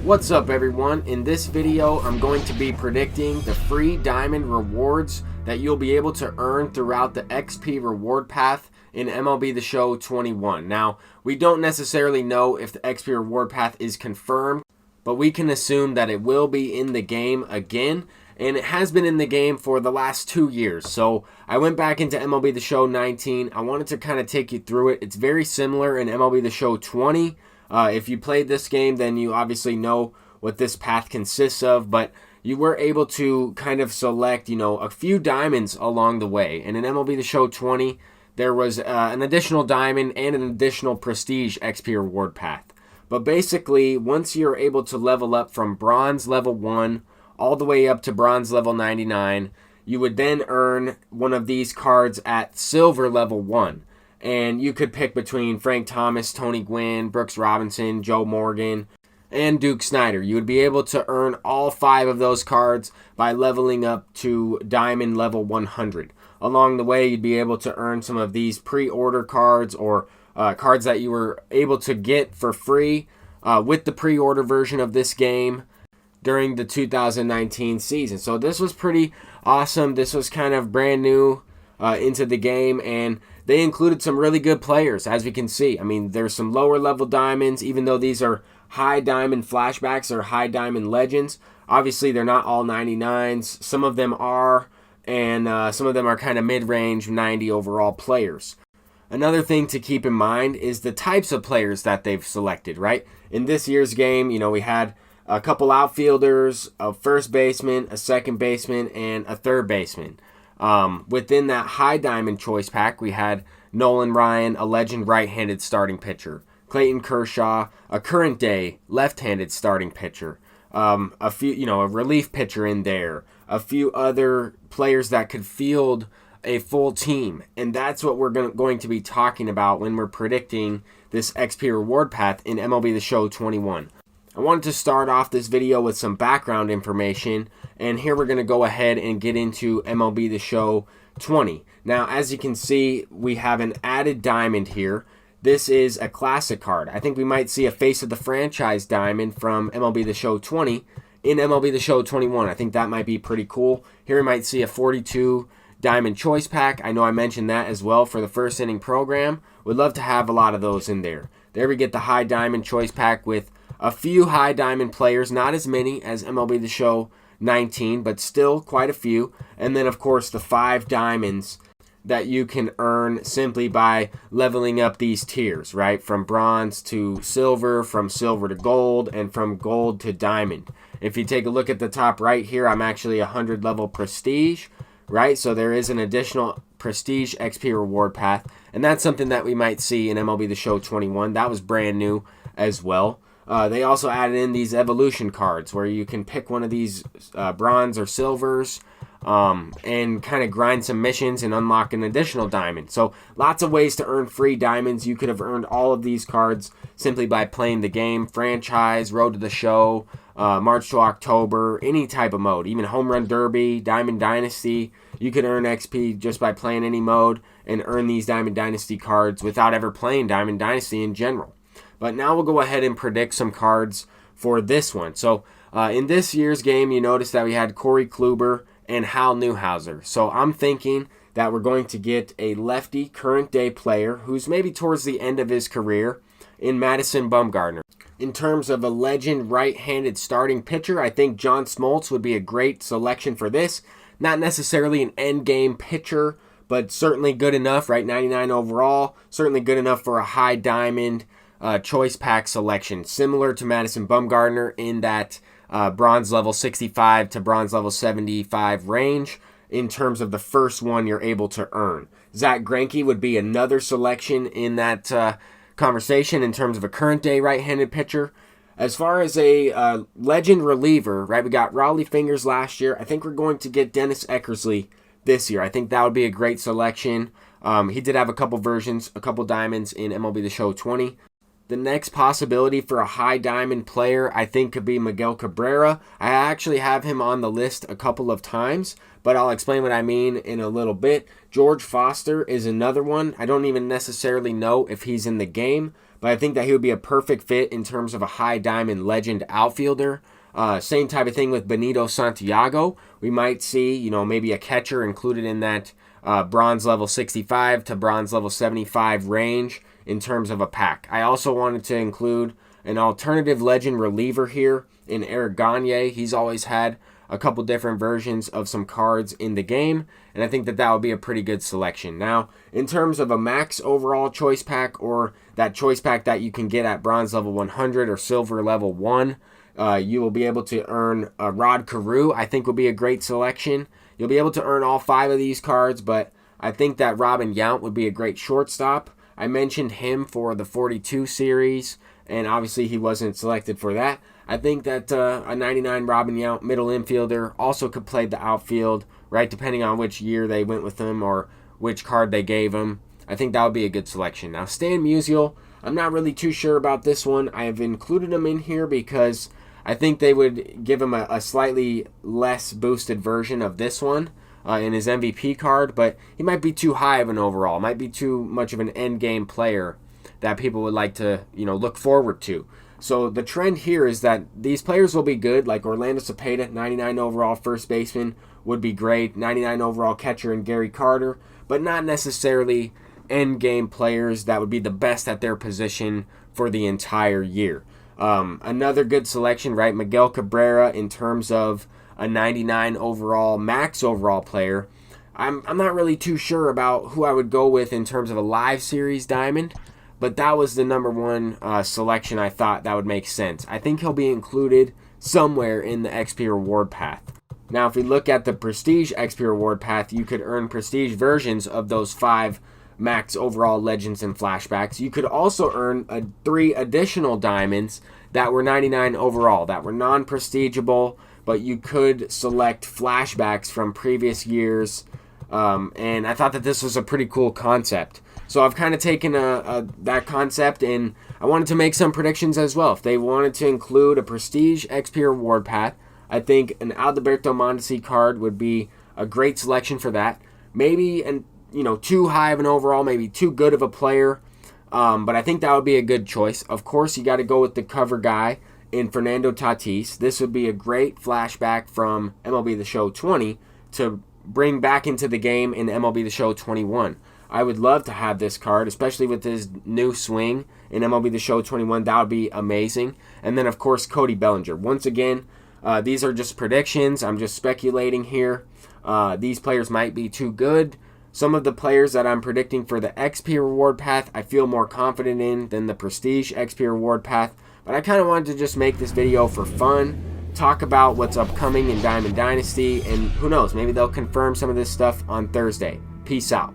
What's up everyone? In this video I'm going to be predicting the free diamond rewards that you'll be able to earn throughout the XP reward path in MLB The Show 21. Now, we don't necessarily know if the XP reward path is confirmed, but we can assume that it will be in the game again, and it has been in the game for the last 2 years. So I went back into MLB The Show 19. I wanted to kind of take you through it. It's very similar in MLB The Show 20. If you played this game, then you obviously know what this path consists of, but you were able to kind of select, a few diamonds along the way. And in MLB The Show 20, there was an additional diamond and an additional prestige XP reward path. But basically, once you're able to level up from bronze level 1 all the way up to bronze level 99, you would then earn one of these cards at silver level 1. And you could pick between Frank Thomas, Tony Gwynn, Brooks Robinson, Joe Morgan, and Duke Snider. You would be able to earn all 5 of those cards by leveling up to diamond level 100. Along the way, you'd be able to earn some of these pre-order cards or cards that you were able to get for free with the pre-order version of this game during the 2019 season. So this was pretty awesome. This was kind of brand new into the game, and they included some really good players, as we can see. I mean, there's some lower level diamonds, even though these are high diamond flashbacks or high diamond legends. Obviously, they're not all 99s. Some of them are, and some of them are kind of mid-range 90 overall players. Another thing to keep in mind is the types of players that they've selected, right? In this year's game, we had a couple outfielders, a first baseman, a second baseman, and a third baseman. Within that high diamond choice pack, we had Nolan Ryan, a legend right-handed starting pitcher, Clayton Kershaw, a current day left-handed starting pitcher, a few, a relief pitcher in there, a few other players that could field a full team. And that's what we're going to be talking about when we're predicting this XP reward path in MLB The Show 21. I wanted to start off this video with some background information, and here we're going to go ahead and get into MLB The Show 20. Now, as you can see, we have an added diamond here. This is a classic card. I think we might see a Face of the Franchise diamond from MLB The Show 20 in MLB The Show 21. I think that might be pretty cool. Here we might see a 42 diamond choice pack. I know I mentioned that as well for the first inning program. Would love to have a lot of those in there. There we get the high diamond choice pack with a few high diamond players, not as many as MLB The Show 19, but still quite a few. And then, of course, the 5 diamonds that you can earn simply by leveling up these tiers, right? From bronze to silver, from silver to gold, and from gold to diamond. If you take a look at the top right here, I'm actually 100 level prestige, right? So there is an additional prestige XP reward path, and that's something that we might see in MLB The Show 21. That was brand new as well. They also added in these evolution cards where you can pick one of these bronze or silvers and kind of grind some missions and unlock an additional diamond. So lots of ways to earn free diamonds. You could have earned all of these cards simply by playing the game, franchise, road to the show, March to October, any type of mode, even home run derby, diamond dynasty. You could earn XP just by playing any mode and earn these diamond dynasty cards without ever playing diamond dynasty in general. But now we'll go ahead and predict some cards for this one. So in this year's game, you notice that we had Corey Kluber and Hal Newhouser. So I'm thinking that we're going to get a lefty current day player who's maybe towards the end of his career in Madison Bumgarner. In terms of a legend right-handed starting pitcher, I think John Smoltz would be a great selection for this. Not necessarily an end game pitcher, but certainly good enough, right? 99 overall, certainly good enough for a high diamond choice pack selection, similar to Madison Bumgarner in that bronze level 65 to bronze level 75 range in terms of the first one you're able to earn. Zach Greinke would be another selection in that conversation in terms of a current day right-handed pitcher. As far as a legend reliever, right, we got Raleigh Fingers last year. I think we're going to get Dennis Eckersley this year. I think that would be a great selection. He did have a couple versions, a couple diamonds in MLB The Show 20. The next possibility for a high diamond player, I think, could be Miguel Cabrera. I actually have him on the list a couple of times, but I'll explain what I mean in a little bit. George Foster is another one. I don't even necessarily know if he's in the game, but I think that he would be a perfect fit in terms of a high diamond legend outfielder. Same type of thing with Benito Santiago. We might see, maybe a catcher included in that bronze level 65 to bronze level 75 range in terms of a pack. I also wanted to include an alternative legend reliever here in Eric Gagne. He's always had a couple different versions of some cards in the game, and I think that would be a pretty good selection. Now, in terms of a max overall choice pack, or that choice pack that you can get at bronze level 100 or silver level 1, you will be able to earn Rod Carew. I think will be a great selection. You'll be able to earn all 5 of these cards, but I think that Robin Yount would be a great shortstop. I mentioned him for the 42 series, and obviously he wasn't selected for that. I think that a 99 Robin Yount middle infielder also could play the outfield, right, depending on which year they went with him or which card they gave him. I think that would be a good selection. Now, Stan Musial, I'm not really too sure about this one. I have included him in here because I think they would give him a slightly less boosted version of this one in his MVP card, but he might be too high of an overall, might be too much of an end game player that people would like to, look forward to. So the trend here is that these players will be good, like Orlando Cepeda, 99 overall first baseman would be great, 99 overall catcher in Gary Carter, but not necessarily end game players that would be the best at their position for the entire year. Another good selection, right? Miguel Cabrera in terms of a 99 overall max overall player. I'm not really too sure about who I would go with in terms of a live series diamond, but that was the number one selection I thought that would make sense. I think he'll be included somewhere in the XP reward path. Now, if we look at the prestige XP reward path, you could earn prestige versions of those 5 max overall legends and flashbacks. You could also earn 3 additional diamonds that were 99 overall, that were non-prestigeable, but you could select flashbacks from previous years, and I thought that this was a pretty cool concept. So I've kind of taken that concept, and I wanted to make some predictions as well. If they wanted to include a prestige XP reward path, I think an Alberto Mondesi card would be a great selection for that. Maybe too high of an overall, maybe too good of a player, but I think that would be a good choice. Of course, you got to go with the cover guy in Fernando Tatis. This would be a great flashback from MLB The Show 20 to bring back into the game in MLB The Show 21. I would love to have this card, especially with his new swing in MLB The Show 21. That would be amazing. And then, of course, Cody Bellinger. Once again, these are just predictions. I'm just speculating here. These players might be too good. Some of the players that I'm predicting for the XP reward path, I feel more confident in than the Prestige XP reward path. But I kind of wanted to just make this video for fun, talk about what's upcoming in Diamond Dynasty, and who knows, maybe they'll confirm some of this stuff on Thursday. Peace out.